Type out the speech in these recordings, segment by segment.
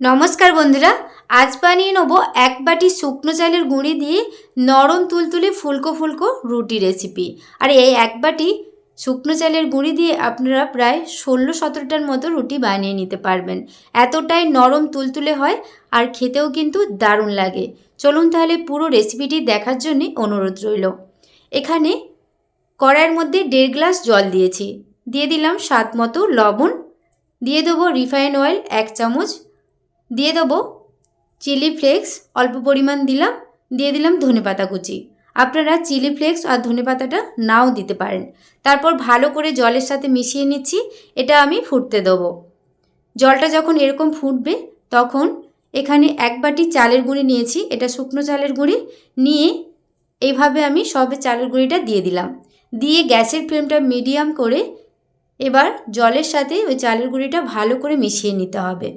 নমস্কার বন্ধুরা, আজ বানিয়ে নেব এক বাটি শুকনো চালের গুঁড়ি দিয়ে নরম তুলতুলে ফুলকো ফুলকো রুটি রেসিপি। আর এই এক বাটি শুকনো চালের গুঁড়ি দিয়ে আপনারা প্রায় 16-17টার মতো রুটি বানিয়ে নিতে পারবেন। এতটাই নরম তুলতুলে হয় আর খেতেও কিন্তু দারুণ লাগে। চলুন তাহলে পুরো রেসিপিটি দেখার জন্য অনুরোধ রইল। এখানে কড়াইয়ের মধ্যে 1.5 গ্লাস জল দিয়েছি, দিয়ে দিলাম স্বাদ মতো লবণ, দিয়ে দেবো রিফাইন অয়েল 1 চামচ, দিয়ে দেবো চিলি ফ্লেক্স অল্প পরিমাণ দিলাম, দিয়ে দিলাম ধনেপাতা কুচি। আপনারা চিলি ফ্লেক্স আর ধনেপাতাটা নাও দিতে পারেন। তারপর ভালো করে জলের সাথে মিশিয়ে নিচ্ছি। এটা আমি ফুটতে দেবো। জলটা যখন এরকম ফুটবে তখন এখানে এক বাটি চালের গুঁড়ি নিয়েছি, এটা শুকনো চালের গুঁড়ি নিয়ে এইভাবে আমি সবে চালের গুঁড়িটা দিয়ে দিলাম। দিয়ে গ্যাসের ফ্লেমটা মিডিয়াম করে এবার জলের সাথে ওই চালের গুঁড়িটা ভালো করে মিশিয়ে নিতে হবে।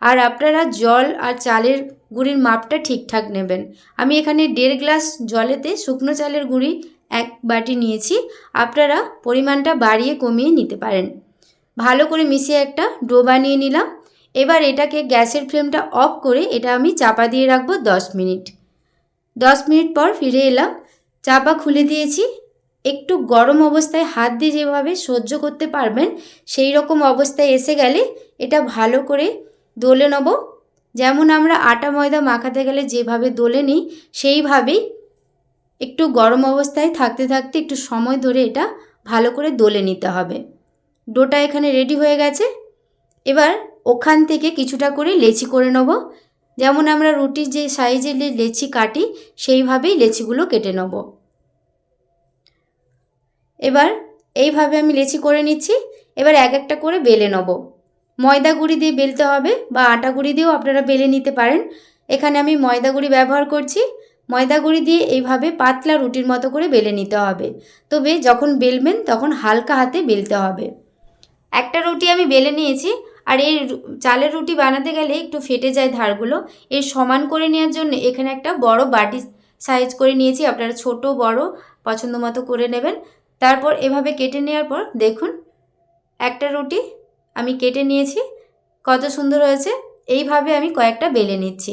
আর আপনারা জল আর চালের গুঁড়ির মাপটা ঠিকঠাক নেবেন। আমি এখানে 1.5 গ্লাস জলেতে শুকনো চালের গুঁড়ি 1 বাটি নিয়েছি, আপনারা পরিমাণটা বাড়িয়ে কমিয়ে নিতে পারেন। ভালো করে মিশিয়ে একটা ডো বানিয়ে নিলাম। এবার এটাকে গ্যাসের ফ্লেমটা অফ করে এটা আমি চাপা দিয়ে রাখবো 10 মিনিট। 10 মিনিট পর ফিরে এলাম, চাপা খুলে দিয়েছি। একটু গরম অবস্থায় হাত দিয়ে যেভাবে সহ্য করতে পারবেন সেই রকম অবস্থায় এসে গেলে এটা ভালো করে দোলে নেব। যেমন আমরা আটা ময়দা মাখাতে গেলে যেভাবে দোলে নিই সেইভাবেই একটু গরম অবস্থায় থাকতে থাকতে একটু সময় ধরে এটা ভালো করে দোলে নিতে হবে। ডোটা এখানে রেডি হয়ে গেছে। এবার ওখান থেকে কিছুটা করে লেচি করে নেব। যেমন আমরা রুটির যে সাইজে লেচি কাটি সেইভাবেই লেচিগুলো কেটে নেব। এবার এইভাবে আমি লেচি করে নিচ্ছি। এবার এক একটা করে বেলে নেব। ময়দা গুঁড়ি দিয়ে বেলতে হবে বা আটা গুঁড়ি দিয়েও আপনারা বেলে নিতে পারেন। এখানে আমি ময়দা গুঁড়ি ব্যবহার করছি। ময়দা গুঁড়ি দিয়ে এইভাবে পাতলা রুটির মতো করে বেলে নিতে হবে। তবে যখন বেলবেন তখন হালকা হাতে বেলতে হবে। একটা রুটি আমি বেলে নিয়েছি। আর এই চালের রুটি বানাতে গেলে একটু ফেটে যায় ধারগুলো। এর সমান করে নেওয়ার জন্য এখানে একটা বড় বাটি সাইজ করে নিয়েছি। আপনারা ছোট বড় পছন্দ মতো করে নেবেন। তারপর এভাবে কেটে নেওয়ার পর দেখুন একটা রুটি আমি কেটে নিয়েছি, কত সুন্দর হয়েছে। এইভাবে আমি কয়েকটা বেলে নিচ্ছি।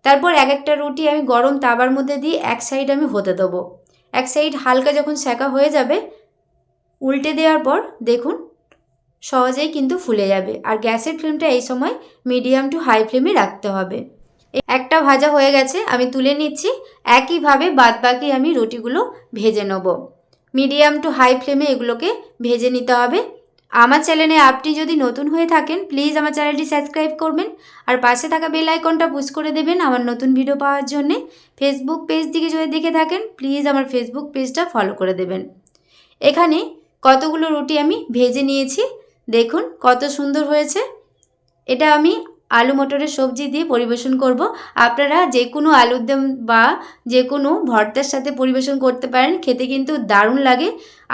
তারপর এক একটা রুটি আমি গরম তাওয়ার মধ্যে দিয়ে এক সাইড আমি হতে দেবো। এক সাইড হালকা যখন সেঁকা হয়ে যাবে উল্টে দেওয়ার পর দেখুন সহজেই কিন্তু ফুলে যাবে। আর গ্যাসের ফ্লেমটা এই সময় মিডিয়াম টু হাই ফ্লেমে রাখতে হবে। একটা ভাজা হয়ে গেছে, আমি তুলে নিচ্ছি। একইভাবে বাদবাকি আমি রুটিগুলো ভেজে নেব। মিডিয়াম টু হাই ফ্লেমে এগুলোকে ভেজে নিতে হবে। আমার চ্যানেলে আপনি যদি নতুন হয়ে থাকেন প্লিজ আমার চ্যানেলটি সাবস্ক্রাইব করবেন আর পাশে থাকা বেল আইকনটা পুশ করে দেবেন আমার নতুন ভিডিও পাওয়ার জন্যে। ফেসবুক পেজ থেকে যদি দেখে থাকেন প্লিজ আমার ফেসবুক পেজটা ফলো করে দেবেন। এখানে কতগুলো রুটি আমি ভেজে নিয়েছি, দেখুন কত সুন্দর হয়েছে। এটা আমি আলু মটরের সবজি দিয়ে পরিবেশন করব। আপনারা যে কোনো আলুর দম বা যে কোনো ভর্তার সাথে পরিবেশন করতে পারেন, খেতে কিন্তু দারুণ লাগে।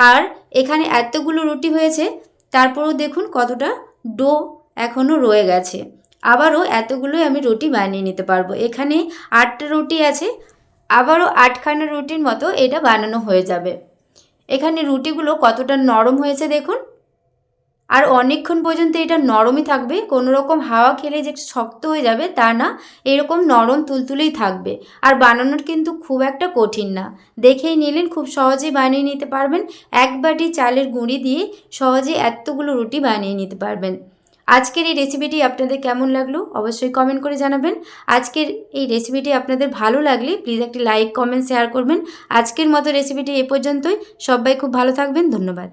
আর এখানে এতগুলো রুটি হয়েছে তারপরেও দেখুন কতটা ডো এখনও রয়ে গেছে। আবারও এতগুলোই আমি রুটি বানিয়ে নিতে পারবো। এখানে 8টা রুটি আছে, আবারও 8খানা রুটির মতো এটা বানানো হয়ে যাবে। এখানে রুটিগুলো কতটা নরম হয়েছে দেখুন। আর অনেকক্ষণ পর্যন্ত এটা নরমই থাকবে, কোনো রকম হাওয়া খেলে যে শক্ত হয়ে যাবে তা না, এরকম নরম তুলতুলেই থাকবে। আর বানানোর কিন্তু খুব একটা কঠিন না, দেখেই নিলেন খুব সহজেই বানিয়ে নিতে পারবেন। এক বাটি চালের গুঁড়ি দিয়ে সহজেই এতগুলো রুটি বানিয়ে নিতে পারবেন। আজকের এই রেসিপিটি আপনাদের কেমন লাগলো অবশ্যই কমেন্ট করে জানাবেন। আজকের এই রেসিপিটি আপনাদের ভালো লাগলে প্লিজ একটি লাইক কমেন্ট শেয়ার করবেন। আজকের মতো রেসিপিটি এ পর্যন্তই। সবাই খুব ভালো থাকবেন, ধন্যবাদ।